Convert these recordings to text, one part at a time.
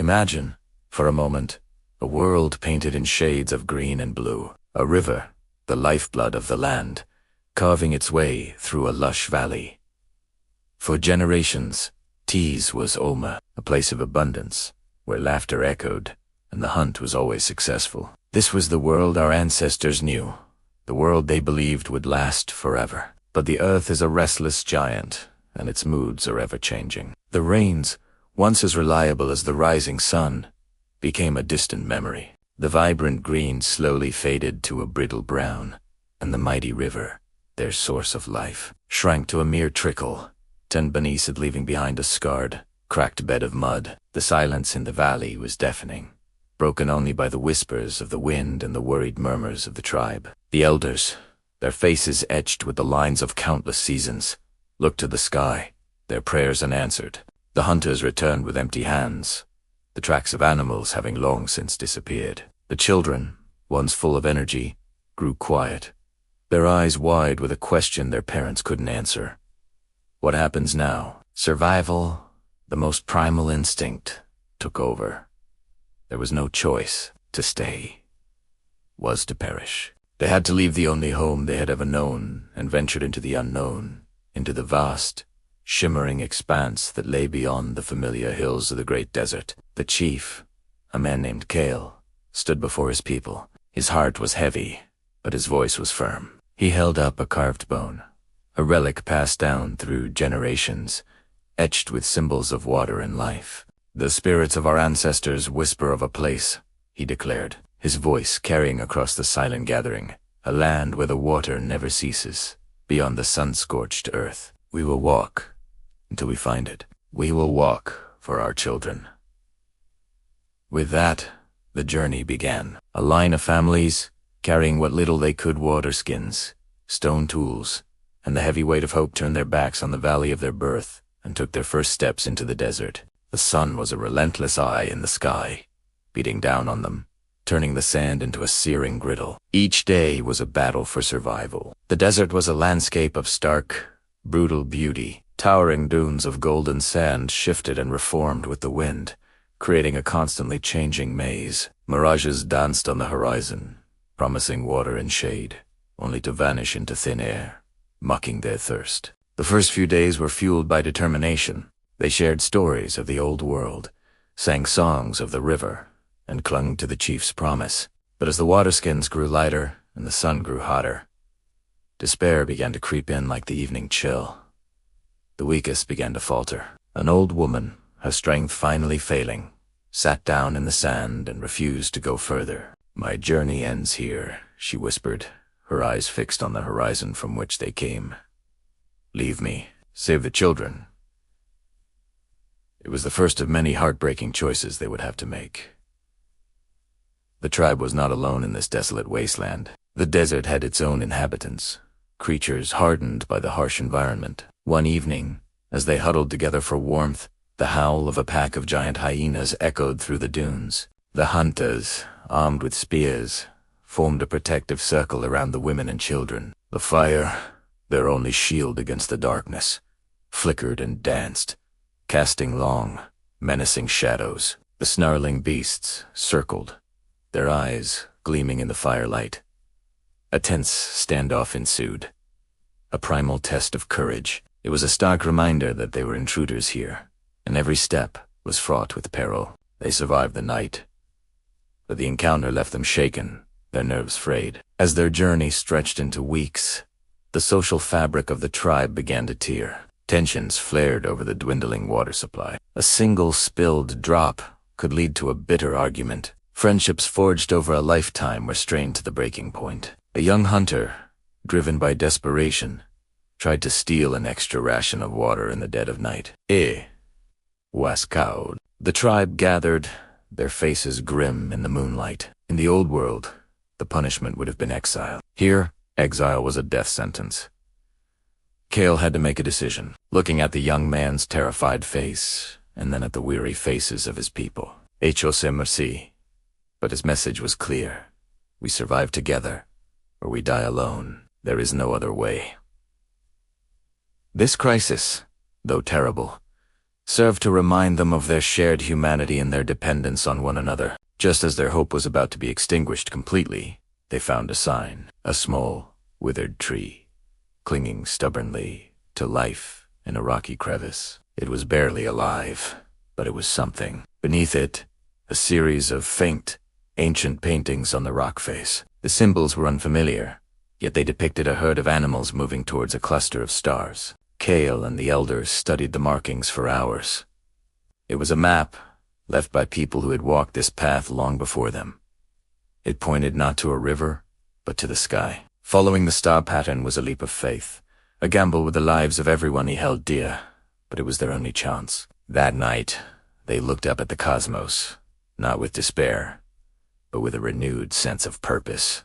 Imagine, for a moment, a world painted in shades of green and blue. A river, the lifeblood of the land, carving its way through a lush valley. For generations, Tees was Oma, a place of abundance, where laughter echoed, and the hunt was always successful. This was the world our ancestors knew, the world they believed would last forever. But the earth is a restless giant, and its moods are ever-changing. The rains, once as reliable as the rising sun, became a distant memory. The vibrant green slowly faded to a brittle brown, and the mighty river, their source of life, shrank to a mere trickle, Beneath leaving behind a scarred, cracked bed of mud. The silence in the valley was deafening, broken only by the whispers of the wind and the worried murmurs of the tribe. The elders, their faces etched with the lines of countless seasons, looked to the sky, their prayers unanswered. The hunters returned with empty hands, the tracks of animals having long since disappeared. The children, once full of energy, grew quiet, their eyes wide with a question their parents couldn't answer. What happens now? Survival, the most primal instinct, took over. There was no choice. To stay was to perish. They had to leave the only home they had ever known and ventured into the unknown, into the vast, shimmering expanse that lay beyond the familiar hills of the great desert. The chief, a man named Kale, stood before his people. His heart was heavy, but his voice was firm. He held up a carved bone, a relic passed down through generations, etched with symbols of water and life. "The spirits of our ancestors whisper of a place," he declared, his voice carrying across the silent gathering, "a land where the water never ceases, beyond the sun-scorched earth. We will walk until we find it. We will walk for our children." With that, the journey began. A line of families, carrying what little they could: water skins, stone tools, and the heavy weight of hope, turned their backs on the valley of their birth and took their first steps into the desert. The sun was a relentless eye in the sky, beating down on them, turning the sand into a searing griddle. Each day was a battle for survival. The desert was a landscape of stark, brutal beauty. Towering dunes of golden sand shifted and reformed with the wind, creating a constantly changing maze. Mirages danced on the horizon, promising water and shade, only to vanish into thin air, mocking their thirst. The first few days were fueled by determination. They shared stories of the old world, sang songs of the river, and clung to the chief's promise. But as the waterskins grew lighter and the sun grew hotter, despair began to creep in like the evening chill. The weakest began to falter. An old woman, her strength finally failing, sat down in the sand and refused to go further. "My journey ends here," she whispered, her eyes fixed on the horizon from which they came. "Leave me. Save the children." It was the first of many heartbreaking choices they would have to make. The tribe was not alone in this desolate wasteland. The desert had its own inhabitants, creatures hardened by the harsh environment. One evening, as they huddled together for warmth, the howl of a pack of giant hyenas echoed through the dunes. The hunters, armed with spears, formed a protective circle around the women and children. The fire, their only shield against the darkness, flickered and danced, casting long, menacing shadows. The snarling beasts circled, their eyes gleaming in the firelight. A tense standoff ensued, a primal test of courage. It was a stark reminder that they were intruders here, and every step was fraught with peril. They survived the night, but the encounter left them shaken, their nerves frayed. As their journey stretched into weeks, the social fabric of the tribe began to tear. Tensions flared over the dwindling water supply. A single spilled drop could lead to a bitter argument. Friendships forged over a lifetime were strained to the breaking point. A young hunter, driven by desperation, tried to steal an extra ration of water in the dead of night. Was cowed. The tribe gathered, their faces grim in the moonlight. In the old world, the punishment would have been exile. Here, exile was a death sentence. Kale had to make a decision, looking at the young man's terrified face, and then at the weary faces of his people. "Chose merci." But his message was clear. We survive together, or we die alone. There is no other way. This crisis, though terrible, served to remind them of their shared humanity and their dependence on one another. Just as their hope was about to be extinguished completely, they found a sign, a small, withered tree, clinging stubbornly to life in a rocky crevice. It was barely alive, but it was something. Beneath it, a series of faint, ancient paintings on the rock face. The symbols were unfamiliar, yet they depicted a herd of animals moving towards a cluster of stars. Kale and the elders studied the markings for hours. It was a map, left by people who had walked this path long before them. It pointed not to a river, but to the sky. Following the star pattern was a leap of faith, a gamble with the lives of everyone he held dear, but it was their only chance. That night, they looked up at the cosmos, not with despair, but with a renewed sense of purpose.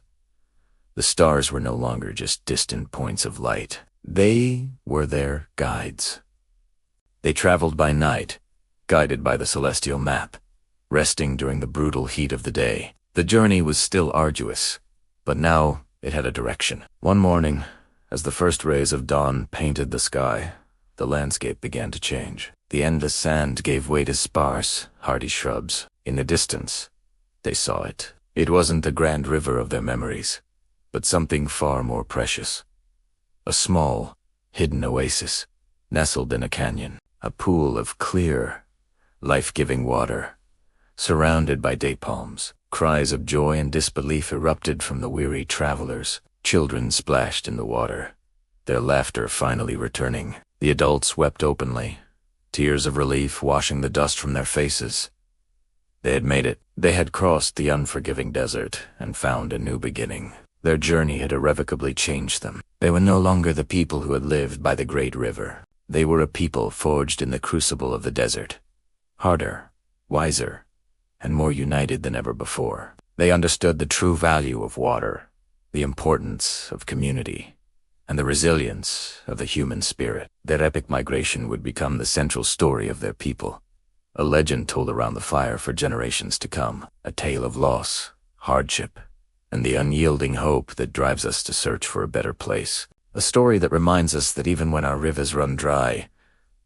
The stars were no longer just distant points of light. They were their guides. They traveled by night, guided by the celestial map, resting during the brutal heat of the day. The journey was still arduous, but now it had a direction. One morning, as the first rays of dawn painted the sky, the landscape began to change. The endless sand gave way to sparse, hardy shrubs. In the distance, they saw it. It wasn't the grand river of their memories, but something far more precious. A small, hidden oasis, nestled in a canyon, a pool of clear, life-giving water, surrounded by date palms. Cries of joy and disbelief erupted from the weary travelers. Children splashed in the water, their laughter finally returning. The adults wept openly, tears of relief washing the dust from their faces. They had made it. They had crossed the unforgiving desert and found a new beginning. Their journey had irrevocably changed them. They were no longer the people who had lived by the great river. They were a people forged in the crucible of the desert, harder, wiser, and more united than ever before. They understood the true value of water, the importance of community, and the resilience of the human spirit. Their epic migration would become the central story of their people, a legend told around the fire for generations to come, a tale of loss, hardship, and the unyielding hope that drives us to search for a better place. A story that reminds us that even when our rivers run dry,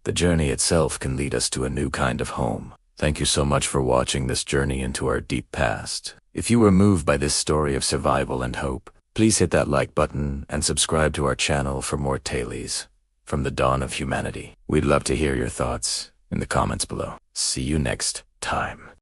the journey itself can lead us to a new kind of home. Thank you so much for watching this journey into our deep past. If you were moved by this story of survival and hope, please hit that like button and subscribe to our channel for more tales from the dawn of humanity. We'd love to hear your thoughts in the comments below. See you next time.